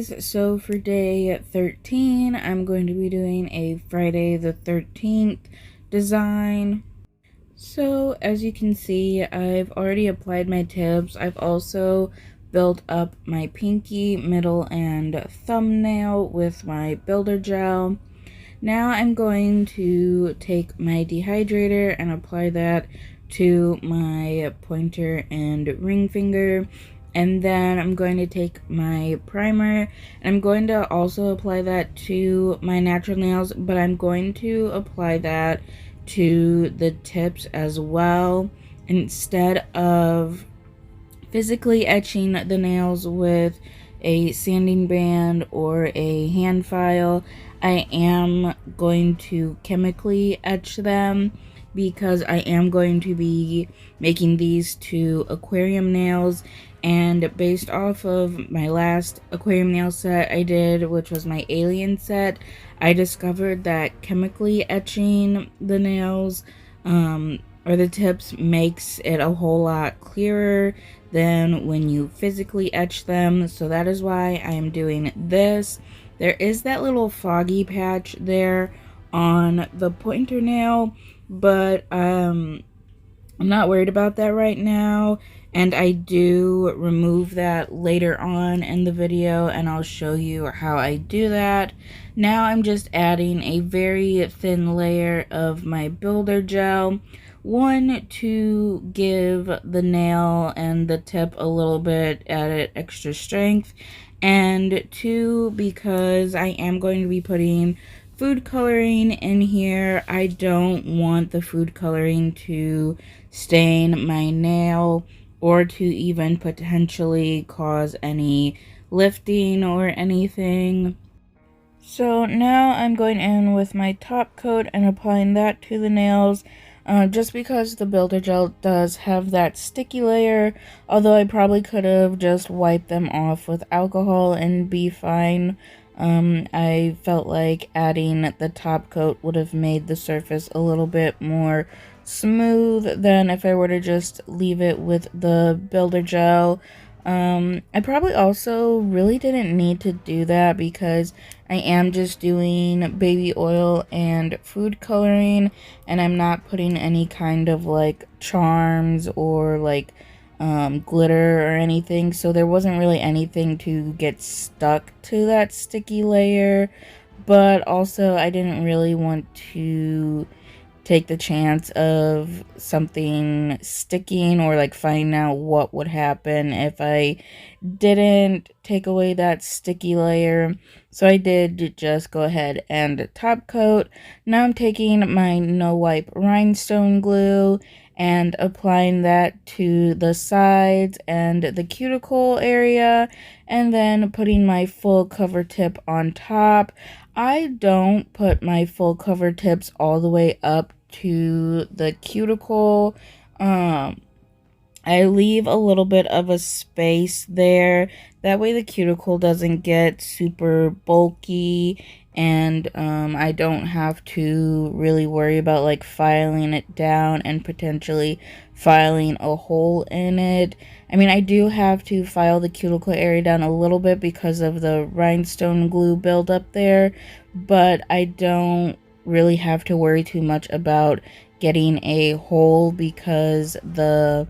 guys, so for day 13, I'm going to be doing a Friday the 13th design. So as you can see, I've already applied my tips. I've also built up my pinky, middle, and thumbnail with my builder gel. Now I'm going to take my dehydrator and apply that to my pointer and ring finger. And then I'm going to take my primer and I'm going to also apply that to my natural nails, but I'm going to apply that to the tips as well instead of physically etching the nails with a sanding band or a hand file. I am going to chemically etch them because I am going to be making these two aquarium nails, and based off of my last aquarium nail set I did, which was my alien set, I discovered that chemically etching the nails or the tips makes it a whole lot clearer than when you physically etch them. So that is why I am doing this. There is that little foggy patch there on the pointer nail, but I'm not worried about that right now, and I do remove that later on in the video, and I'll show you how I do that. Now I'm just adding a very thin layer of my builder gel, one to give the nail and the tip a little bit added extra strength, and two because I am going to be putting food coloring in here. I don't want the food coloring to stain my nail or to even potentially cause any lifting or anything. So now I'm going in with my top coat and applying that to the nails. Just because the builder gel does have that sticky layer, although I probably could have just wiped them off with alcohol and be fine. I felt like adding the top coat would have made the surface a little bit more smooth than if I were to just leave it with the builder gel. I probably also really didn't need to do that because I am just doing baby oil and food coloring, and I'm not putting any kind of like charms or like glitter or anything, so there wasn't really anything to get stuck to that sticky layer. But also I didn't really want to take the chance of something sticking or like finding out what would happen if I didn't take away that sticky layer. So I did just go ahead and top coat. Now I'm taking my no wipe rhinestone glue and applying that to the sides and the cuticle area, and then putting my full cover tip on top. I don't put my full cover tips all the way up to the cuticle. I leave a little bit of a space there. That way the cuticle doesn't get super bulky, and I don't have to really worry about like filing it down and potentially filing a hole in it. I mean, I do have to file the cuticle area down a little bit because of the rhinestone glue buildup there, but I don't really have to worry too much about getting a hole because the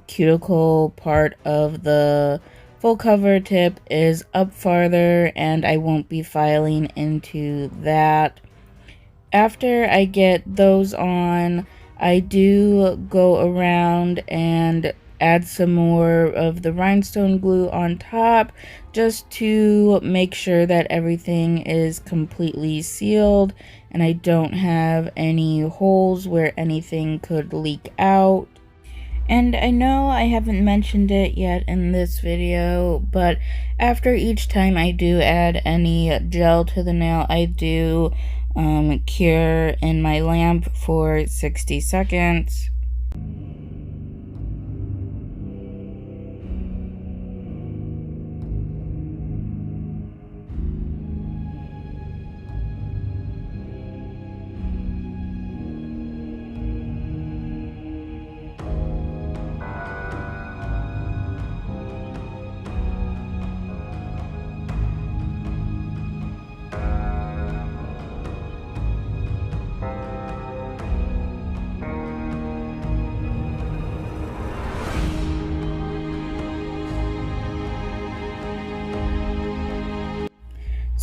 cuticle part of the full cover tip is up farther and I won't be filing into that. After I get those on, I do go around and add some more of the rhinestone glue on top just to make sure that everything is completely sealed and I don't have any holes where anything could leak out. And I know I haven't mentioned it yet in this video, but after each time I do add any gel to the nail, I do cure in my lamp for 60 seconds.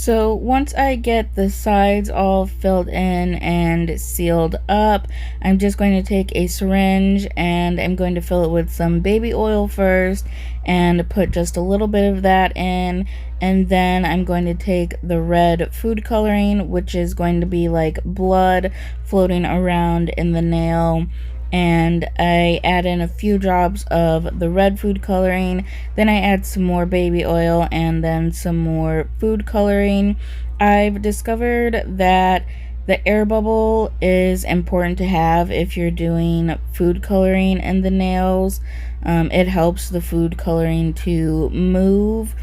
So once I get the sides all filled in and sealed up, I'm just going to take a syringe and I'm going to fill it with some baby oil first and put just a little bit of that in, and then I'm going to take the red food coloring, which is going to be like blood floating around in the nail, and I add in a few drops of the red food coloring, then I add some more baby oil and then some more food coloring. I've discovered that the air bubble is important to have if you're doing food coloring in the nails. It helps the food coloring to move.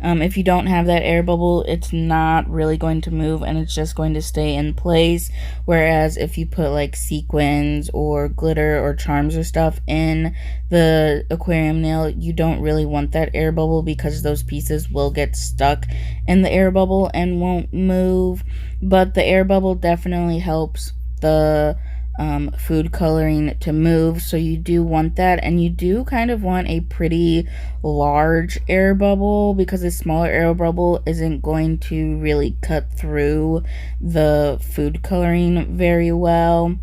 If you don't have that air bubble, it's not really going to move and it's just going to stay in place. Whereas if you put like sequins or glitter or charms or stuff in the aquarium nail, you don't really want that air bubble because those pieces will get stuck in the air bubble and won't move. But the air bubble definitely helps the food coloring to move, so you do want that, and you do kind of want a pretty large air bubble because a smaller air bubble isn't going to really cut through the food coloring very well.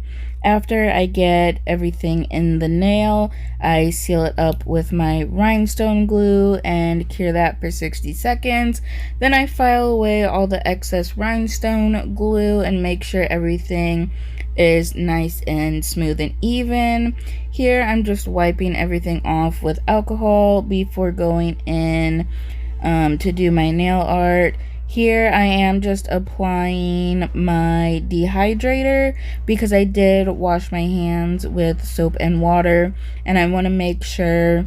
After I get everything in the nail, I seal it up with my rhinestone glue and cure that for 60 seconds. Then I file away all the excess rhinestone glue and make sure everything is nice and smooth and even. Here I'm just wiping everything off with alcohol before going in to do my nail art. Here I am just applying my dehydrator because I did wash my hands with soap and water, and I want to make sure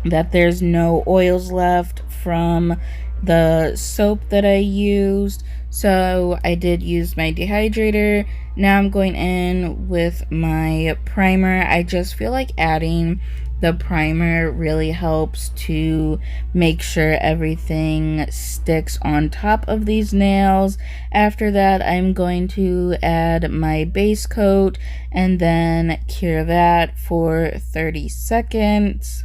that there's no oils left from the soap that I used. So I did use my dehydrator. Now I'm going in with my primer. I just feel like adding the primer really helps to make sure everything sticks on top of these nails. After that, I'm going to add my base coat and then cure that for 30 seconds.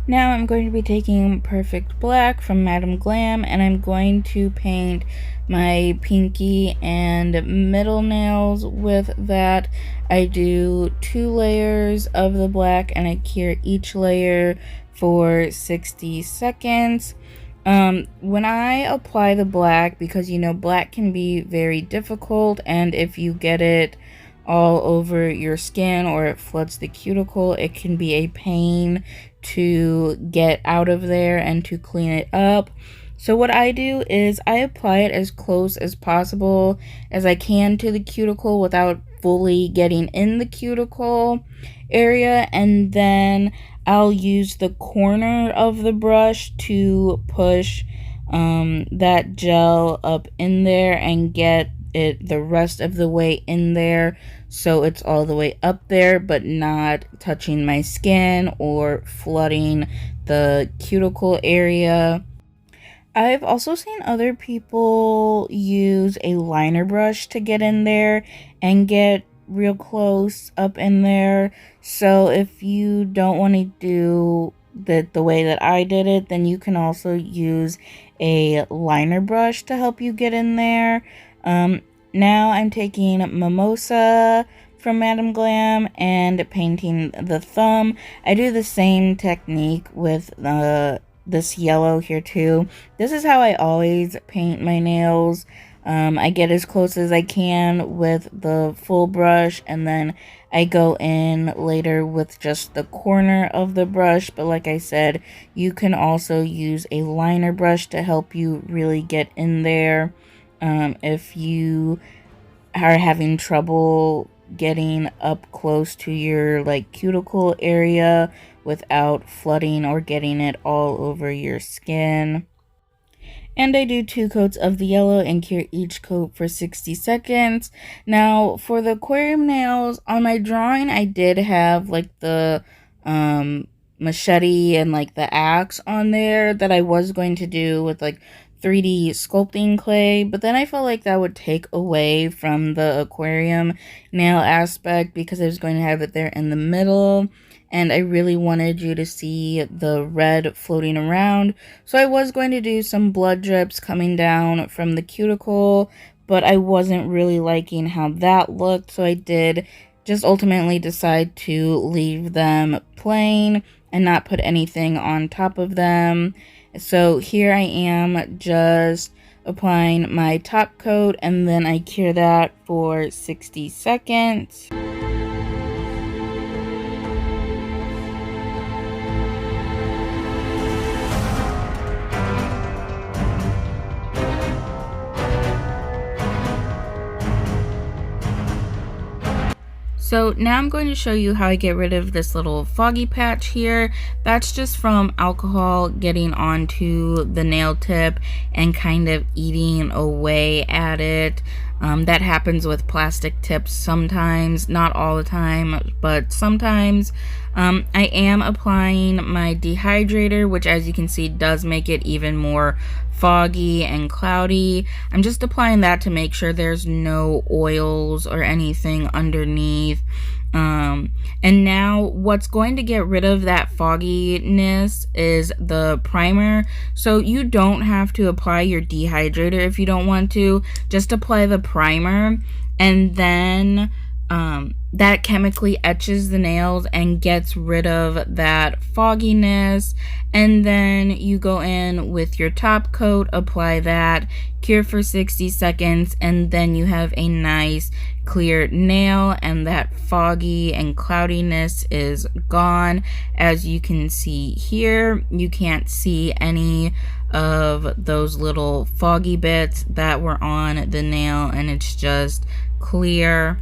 Now I'm going to be taking Perfect Black from Madam Glam, and I'm going to paint my pinky and middle nails with that. I do 2 layers of the black and I cure each layer for 60 seconds. When I apply the black, because you know black can be very difficult, and if you get it all over your skin or it floods the cuticle, it can be a pain to get out of there and to clean it up. So what I do is I apply it as close as possible as I can to the cuticle without fully getting in the cuticle area, and then I'll use the corner of the brush to push that gel up in there and get it the rest of the way in there, so it's all the way up there but not touching my skin or flooding the cuticle area. I've also seen other people use a liner brush to get in there and get real close up in there. So if you don't want to do the way that I did it, then you can also use a liner brush to help you get in there. Now I'm taking Mimosa from Madam Glam and painting the thumb. I do the same technique with this yellow here too. This is how I always paint my nails. I get as close as I can with the full brush, and then I go in later with just the corner of the brush. But like I said, you can also use a liner brush to help you really get in there. If you are having trouble getting up close to your like cuticle area without flooding or getting it all over your skin. And I do 2 coats of the yellow and cure each coat for 60 seconds. Now, for the aquarium nails, on my drawing, I did have like the machete and like the axe on there that I was going to do with like 3D sculpting clay, but then I felt like that would take away from the aquarium nail aspect because I was going to have it there in the middle, and I really wanted you to see the red floating around. So I was going to do some blood drips coming down from the cuticle, but I wasn't really liking how that looked, so I did just ultimately decide to leave them plain and not put anything on top of them. So here I am just applying my top coat, and then I cure that for 60 seconds. So now I'm going to show you how I get rid of this little foggy patch here. That's just from alcohol getting onto the nail tip and kind of eating away at it. That happens with plastic tips sometimes, not all the time, but sometimes. I am applying my dehydrator, which as you can see does make it even more foggy and cloudy. I'm just applying that to make sure there's no oils or anything underneath. And now what's going to get rid of that fogginess is the primer. So you don't have to apply your dehydrator if you don't want to. Just apply the primer, and then that chemically etches the nails and gets rid of that fogginess. And then you go in with your top coat, apply that, cure for 60 seconds, and then you have a nice clear nail, and that foggy and cloudiness is gone. As you can see here, you can't see any of those little foggy bits that were on the nail, and it's just clear.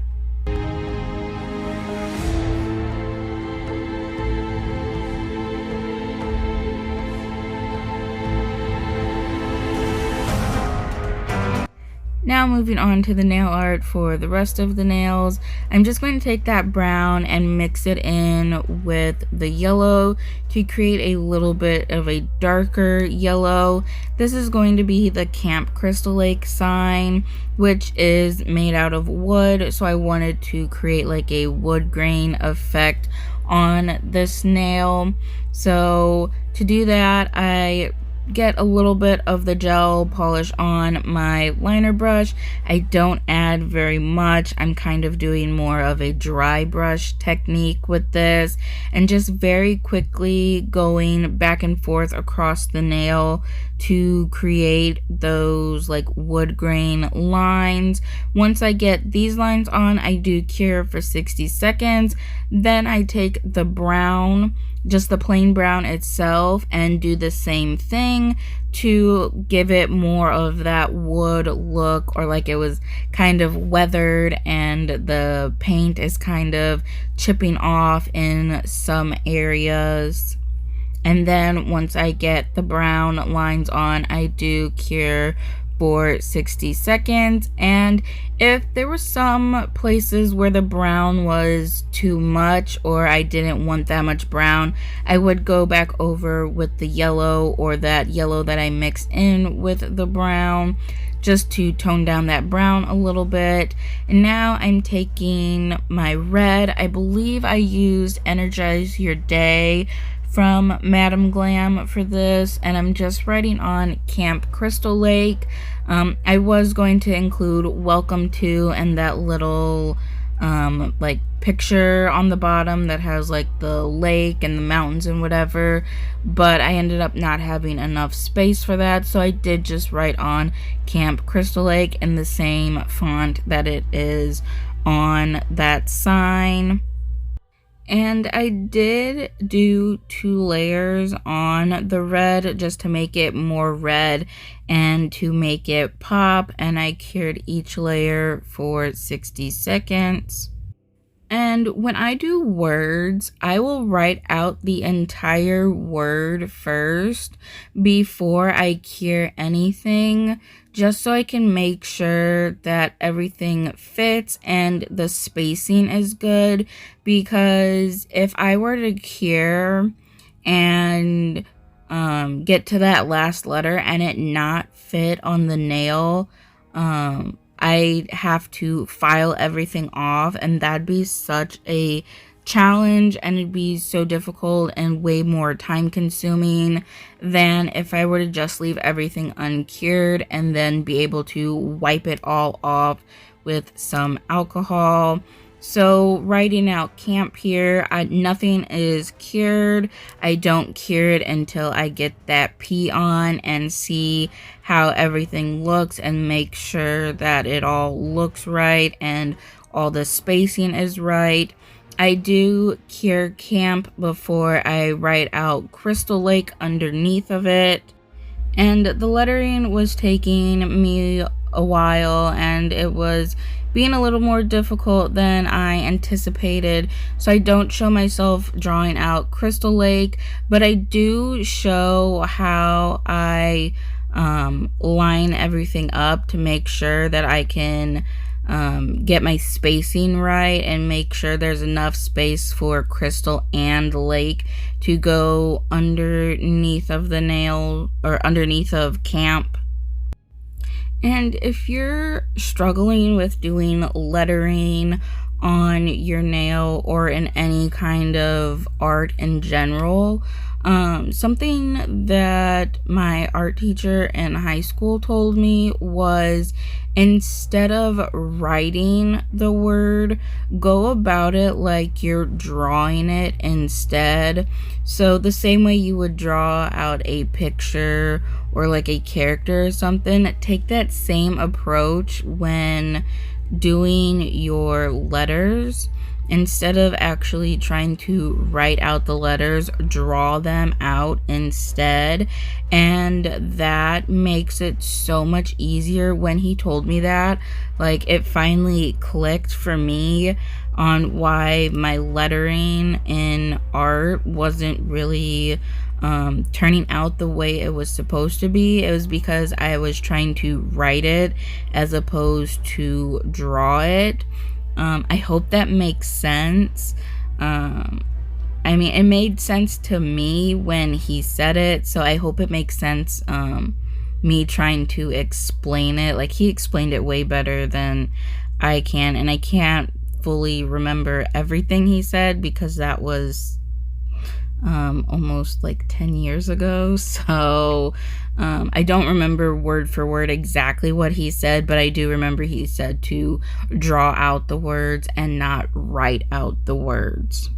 Now moving on to the nail art for the rest of the nails, I'm just going to take that brown and mix it in with the yellow to create a little bit of a darker yellow. This is going to be the Camp Crystal Lake sign, which is made out of wood, so I wanted to create like a wood grain effect on this nail. So to do that, I get a little bit of the gel polish on my liner brush. I don't add very much. I'm kind of doing more of a dry brush technique with this, and just very quickly going back and forth across the nail to create those like wood grain lines. Once I get these lines on, I do cure for 60 seconds. Then I take the brown, just the plain brown itself, and do the same thing to give it more of that wood look, or like it was kind of weathered and the paint is kind of chipping off in some areas. And then once I get the brown lines on, I do cure for 60 seconds. And if there were some places where the brown was too much, or I didn't want that much brown, I would go back over with the yellow, or that yellow that I mixed in with the brown, just to tone down that brown a little bit. And now I'm taking my red. I believe I used Energize Your Day from Madam Glam for this, and I'm just writing on Camp Crystal Lake. I was going to include Welcome To and that little like picture on the bottom that has like the lake and the mountains and whatever, but I ended up not having enough space for that, so I did just write on Camp Crystal Lake in the same font that it is on that sign. And I did do 2 layers on the red just to make it more red and to make it pop, and I cured each layer for 60 seconds. And when I do words, I will write out the entire word first before I cure anything, just so I can make sure that everything fits and the spacing is good. Because if I were to cure and get to that last letter and it not fit on the nail, I have to file everything off, and that'd be such a challenge, and it'd be so difficult and way more time consuming than if I were to just leave everything uncured and then be able to wipe it all off with some alcohol. So writing out camp here, nothing is cured. I don't cure it until I get that P on and see how everything looks and make sure that it all looks right and all the spacing is right. I do cure camp before I write out Crystal Lake underneath of it. And the lettering was taking me a while, and it was being a little more difficult than I anticipated. So I don't show myself drawing out Crystal Lake, but I do show how I line everything up to make sure that I can get my spacing right and make sure there's enough space for crystal and lake to go underneath of the nail or underneath of camp. And if you're struggling with doing lettering on your nail or in any kind of art in general, something that my art teacher in high school told me was, instead of writing the word, go about it like you're drawing it instead. So the same way you would draw out a picture or like a character or something, take that same approach when doing your letters. Instead of actually trying to write out the letters, draw them out instead. And that makes it so much easier. When he told me that, like, it finally clicked for me on why my lettering in art wasn't really turning out the way it was supposed to be. It was because I was trying to write it as opposed to draw it. I hope that makes sense. I mean, it made sense to me when he said it, so I hope it makes sense, me trying to explain it. Like, he explained it way better than I can, and I can't fully remember everything he said because that was almost like 10 years ago, so I don't remember word for word exactly what he said, but I do remember he said to draw out the words and not write out the words.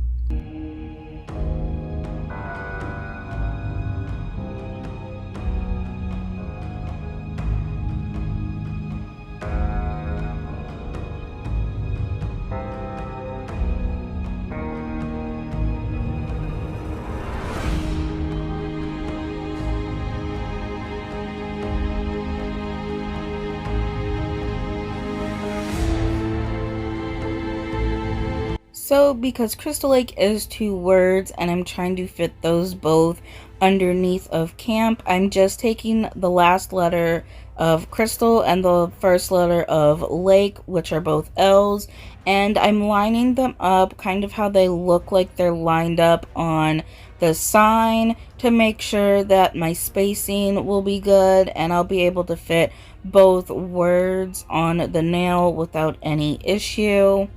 So because Crystal Lake is 2 words and I'm trying to fit those both underneath of camp, I'm just taking the last letter of crystal and the first letter of lake, which are both L's, and I'm lining them up kind of how they look like they're lined up on the sign to make sure that my spacing will be good and I'll be able to fit both words on the nail without any issue.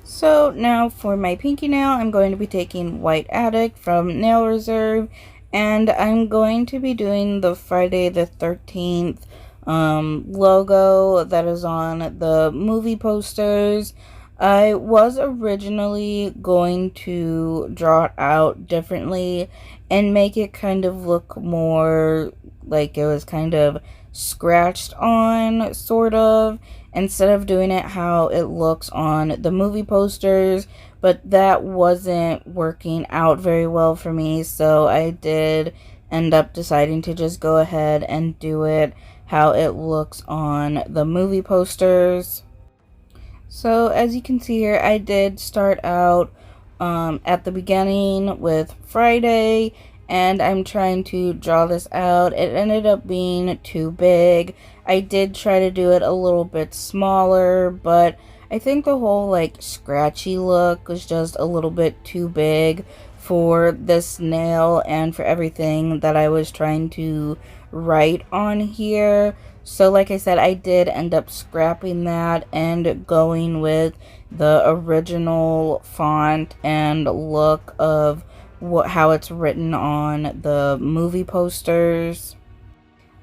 So now for my pinky nail, I'm going to be taking White Attic from Nail Reserve, And I'm going to be doing the Friday the 13th logo that is on the movie posters. I was originally going to draw it out differently and make it kind of look more like it was kind of scratched on, sort of, instead of doing it how it looks on the movie posters, but that wasn't working out very well for me, so I did end up deciding to just go ahead and do it how it looks on the movie posters. So as you can see here, I did start out at the beginning with Friday, and I'm trying to draw this out. It ended up being too big. I did try to do it a little bit smaller, but I think the whole like scratchy look was just a little bit too big for this nail and for everything that I was trying to write on here. So like I said, I did end up scrapping that and going with the original font and look of how it's written on the movie posters.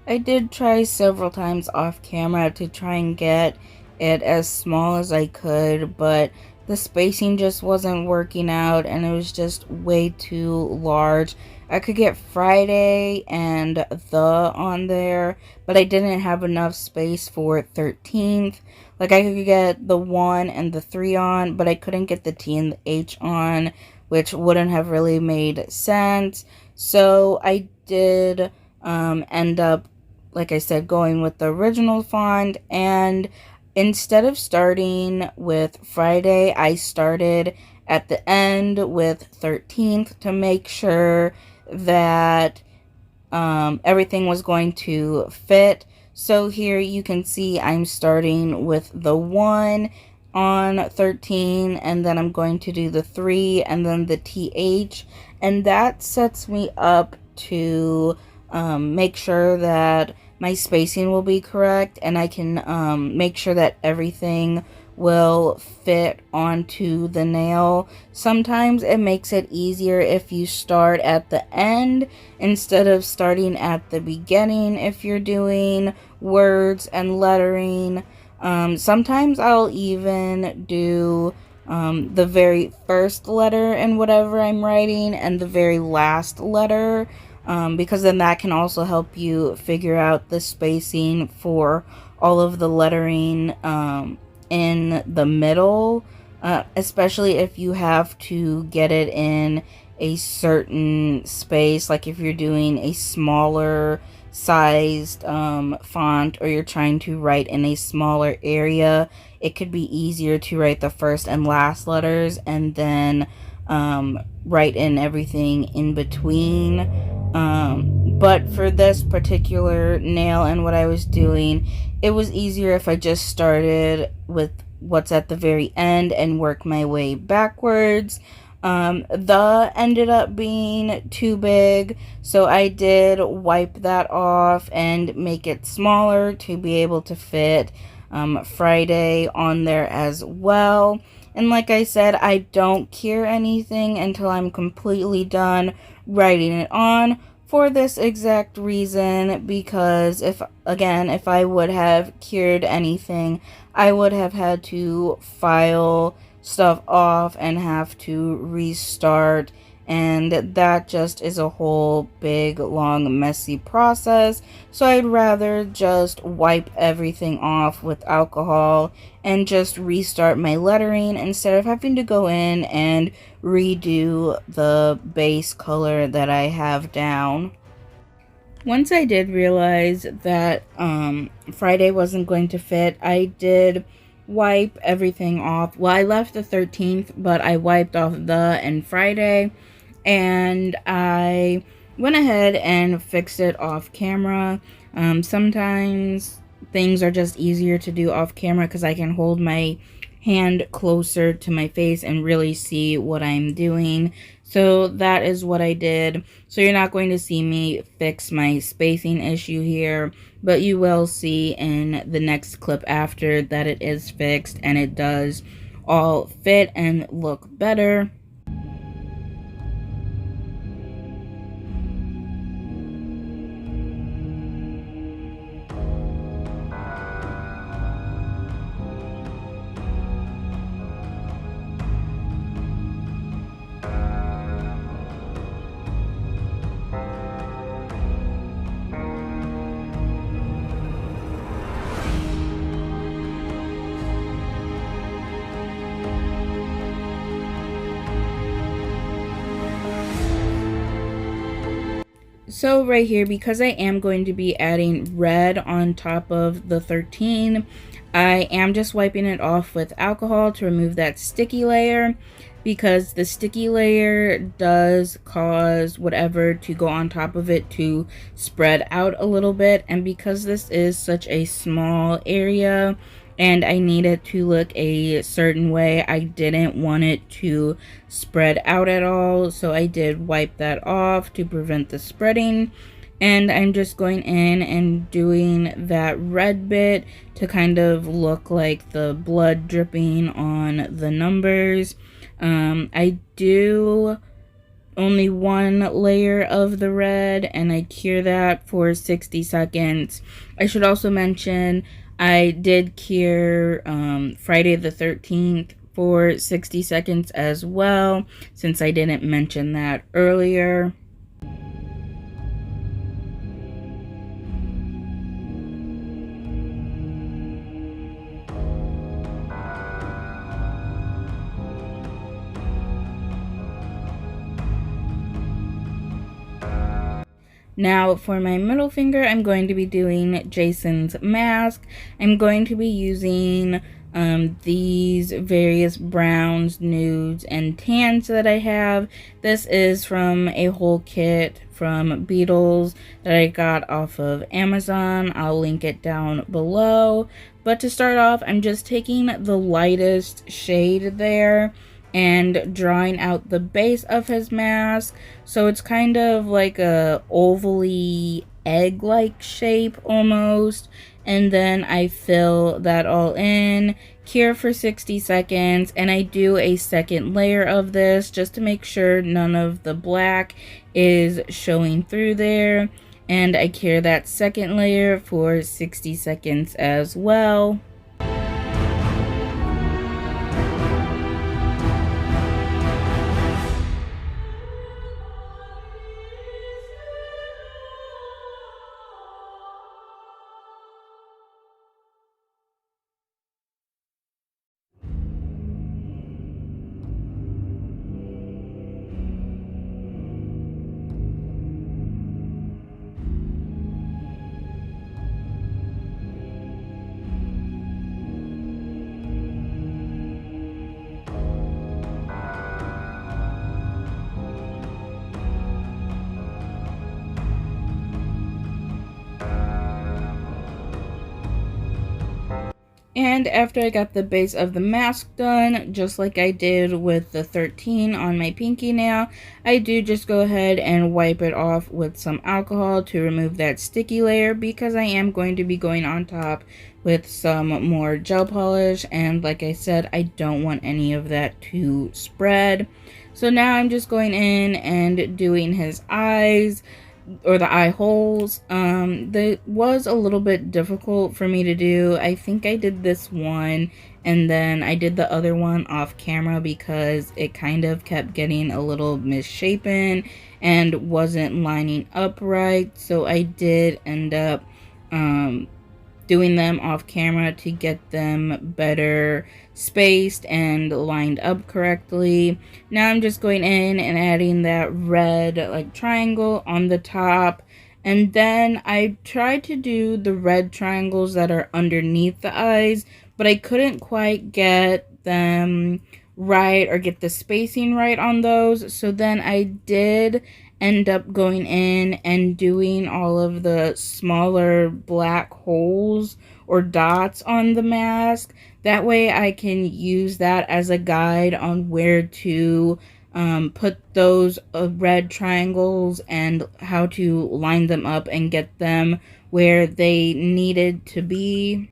I did try several times off camera to try and get it as small as I could, but the spacing just wasn't working out and it was just way too large. I could get Friday and the on there, but I didn't have enough space for 13th. Like I could get the 1 and the 3 on, but I couldn't get the T and the H on, which wouldn't have really made sense. So I did end up, like I said, going with the original font, and instead of starting with Friday, I started at the end with 13th to make sure that everything was going to fit. So here you can see I'm starting with the 1 on 13, and then I'm going to do the 3 and then the TH, and that sets me up to make sure that my spacing will be correct, and I can make sure that everything will fit onto the nail. Sometimes it makes it easier if you start at the end instead of starting at the beginning if you're doing words and lettering. Sometimes I'll even do the very first letter in whatever I'm writing and the very last letter, because then that can also help you figure out the spacing for all of the lettering in the middle, especially if you have to get it in a certain space, like if you're doing a smaller sized font or you're trying to write in a smaller area. It could be easier to write the first and last letters and then write in everything in between. But for this particular nail and what I was doing, it was easier if I just started with what's at the very end and work my way backwards. The ended up being too big, so I did wipe that off and make it smaller to be able to fit Friday on there as well. And like I said, I don't cure anything until I'm completely done writing it on, for this exact reason, because if I would have cured anything, I would have had to file stuff off and have to restart, and that just is a whole big long messy process. So I'd rather just wipe everything off with alcohol and just restart my lettering instead of having to go in and redo the base color that I have down. Once I did realize that Friday wasn't going to fit, I did wipe everything off. Well, I left the 13th, but I wiped off the and Friday, and I went ahead and fixed it off camera. Sometimes things are just easier to do off camera because I can hold my hand closer to my face and really see what I'm doing. So that is what I did. So you're not going to see me fix my spacing issue here, but you will see in the next clip after that it is fixed and it does all fit and look better. So right here, because I am going to be adding red on top of the 13, I am just wiping it off with alcohol to remove that sticky layer, because the sticky layer does cause whatever to go on top of it to spread out a little bit. And because this is such a small area and I need it to look a certain way, I didn't want it to spread out at all, so I did wipe that off to prevent the spreading. And I'm just going in and doing that red bit to kind of look like the blood dripping on the numbers. I do only one layer of the red, and I cure that for 60 seconds. I should also mention I did cure Friday the 13th for 60 seconds as well, since I didn't mention that earlier. Now for my middle finger, I'm going to be doing Jason's mask. I'm going to be using these various browns, nudes, and tans that I have. This is from a whole kit from Beetles that I got off of Amazon. I'll link it down below. But to start off, I'm just taking the lightest shade there and drawing out the base of his mask, so it's kind of like a ovally egg-like shape almost. And then I fill that all in, cure for 60 seconds, and I do a second layer of this just to make sure none of the black is showing through there, and I cure that second layer for 60 seconds as well. And after I got the base of the mask done, just like I did with the 13 on my pinky nail, I do just go ahead and wipe it off with some alcohol to remove that sticky layer, because I am going to be going on top with some more gel polish, and like I said, I don't want any of that to spread. So now I'm just going in and doing his eyes, or the eye holes. That was a little bit difficult for me to do. I think I did this one and then I did the other one off camera because it kind of kept getting a little misshapen and wasn't lining up right. So I did end up doing them off camera to get them better spaced and lined up correctly. Now I'm just going in and adding that red like triangle on the top, and then I tried to do the red triangles that are underneath the eyes, but I couldn't quite get them right or get the spacing right on those. So then I did end up going in and doing all of the smaller black holes or dots on the mask. That way I can use that as a guide on where to put those red triangles and how to line them up and get them where they needed to be.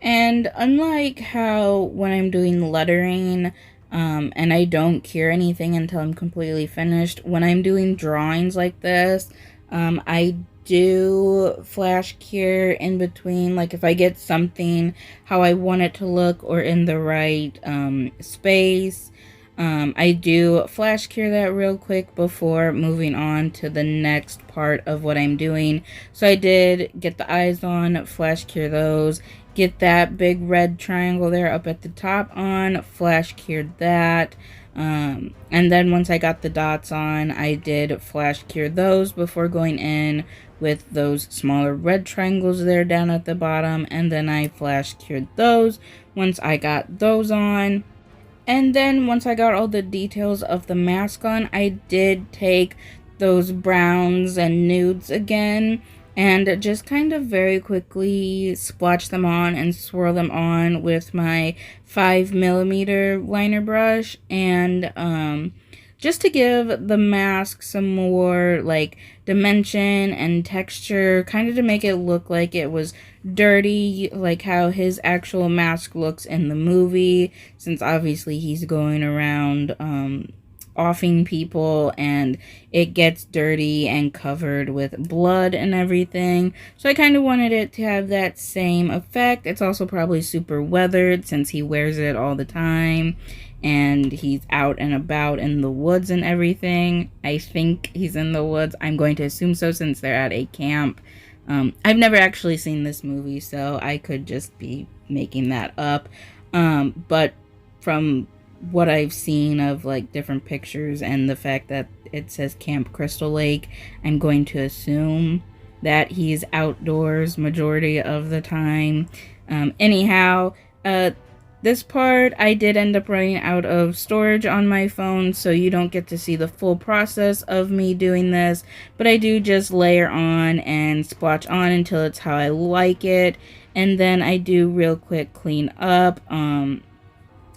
And unlike how when I'm doing lettering, and I don't cure anything until I'm completely finished, when I'm doing drawings like this, I do flash cure in between. Like if I get something how I want it to look or in the right space, I do flash cure that real quick before moving on to the next part of what I'm doing. So I did get the eyes on, flash cure those, get that big red triangle there up at the top on, flash cured that. And then once I got the dots on, I did flash cure those before going in with those smaller red triangles there down at the bottom, and then I flash cured those once I got those on. And then once I got all the details of the mask on, I did take those browns and nudes again and just kind of very quickly splotch them on and swirl them on with my 5mm liner brush, and just to give the mask some more like dimension and texture, kind of to make it look like it was dirty, like how his actual mask looks in the movie, since obviously he's going around offing people and it gets dirty and covered with blood and everything. So I kind of wanted it to have that same effect. It's also probably super weathered since he wears it all the time and he's out and about in the woods and everything. I think he's in the woods. I'm going to assume so since they're at a camp. I've never actually seen this movie, so I could just be making that up. But from what I've seen of like different pictures and the fact that it says Camp Crystal Lake, I'm going to assume that he's outdoors majority of the time. Anyhow, this part I did end up running out of storage on my phone, so you don't get to see the full process of me doing this, but I do just layer on and splotch on until it's how I like it, and then I do real quick clean up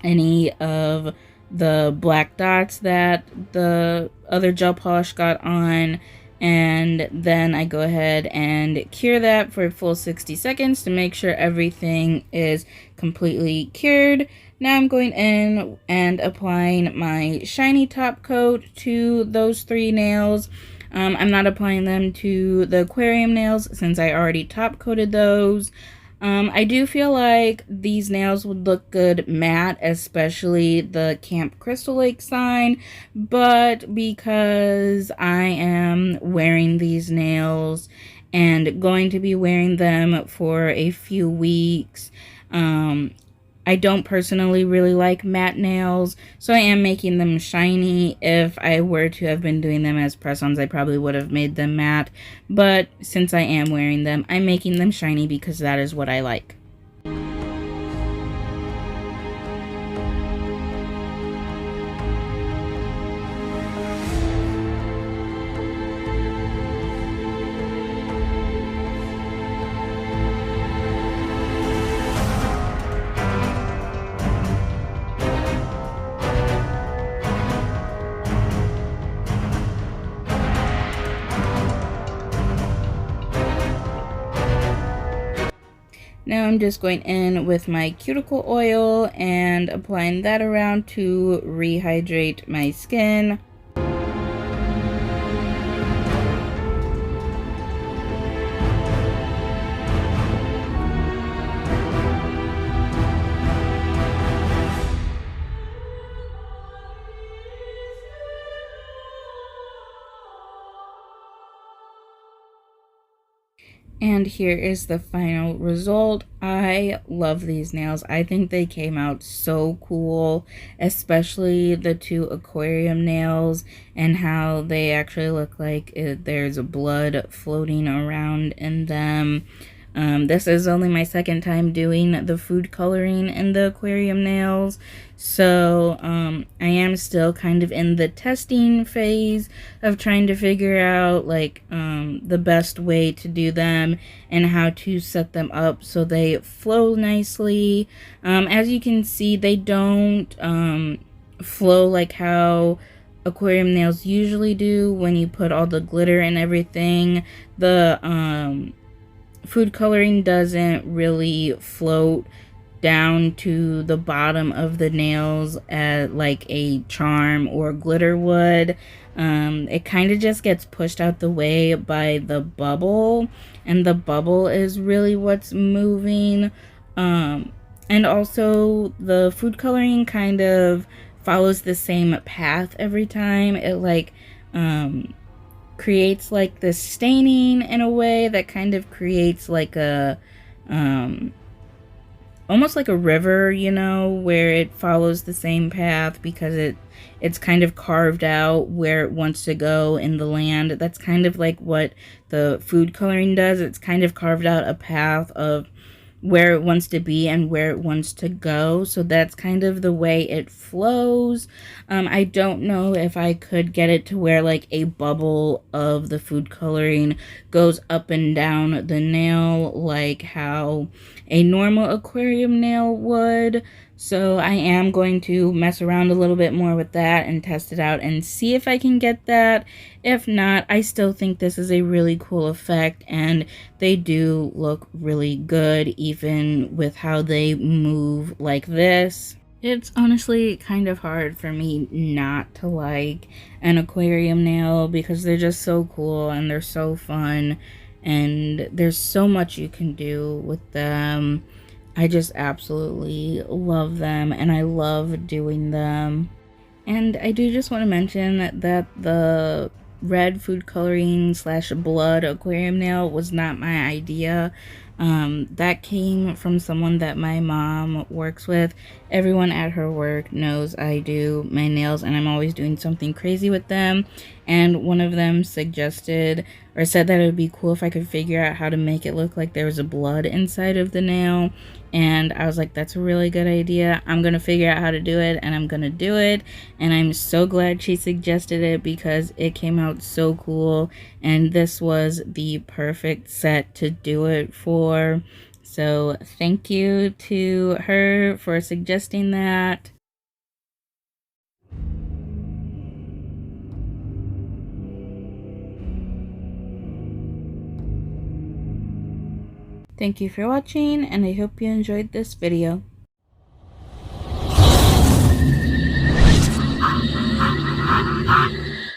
any of the black dots that the other gel polish got on, and then I go ahead and cure that for a full 60 seconds to make sure everything is completely cured. Now I'm going in and applying my shiny top coat to those 3 nails. I'm not applying them to the aquarium nails since I already top coated those. I do feel like these nails would look good matte, especially the Camp Crystal Lake sign, but because I am wearing these nails and going to be wearing them for a few weeks, I don't personally really like matte nails, so I am making them shiny. If I were to have been doing them as press-ons, I probably would have made them matte, but since I am wearing them, I'm making them shiny because that is what I like. Now I'm just going in with my cuticle oil and applying that around to rehydrate my skin. And here is the final result. I love these nails. I think they came out so cool, especially the 2 aquarium nails and how they actually look like there's blood floating around in them. This is only my 2nd time doing the food coloring in the aquarium nails, so I am still kind of in the testing phase of trying to figure out like the best way to do them and how to set them up so they flow nicely. As you can see, they don't flow like how aquarium nails usually do when you put all the glitter and everything. The food coloring doesn't really float down to the bottom of the nails like a charm or glitter would. It kind of just gets pushed out the way by the bubble, and the bubble is really what's moving. And also the food coloring kind of follows the same path every time. It like creates like this staining in a way that kind of creates like a almost like a river, you know, where it follows the same path because it's kind of carved out where it wants to go in the land. That's kind of like what the food coloring does. It's kind of carved out a path of where it wants to be and where it wants to go. So that's kind of the way it flows. I don't know if I could get it to where like a bubble of the food coloring goes up and down the nail like how a normal aquarium nail would. So I am going to mess around a little bit more with that and test it out and see if I can get that. If not, I still think this is a really cool effect, and they do look really good even with how they move like this. It's honestly kind of hard for me not to like an aquarium nail because they're just so cool and they're so fun, and there's so much you can do with them. I just absolutely love them, and I love doing them. And I do just want to mention that the red food coloring slash blood aquarium nail was not my idea. That came from someone that my mom works with. Everyone at her work knows I do my nails and I'm always doing something crazy with them. And one of them suggested or said that it would be cool if I could figure out how to make it look like there was a blood inside of the nail. And I was like, that's a really good idea. I'm going to figure out how to do it, and I'm going to do it. And I'm so glad she suggested it because it came out so cool. And this was the perfect set to do it for. So thank you to her for suggesting that. Thank you for watching, and I hope you enjoyed this video.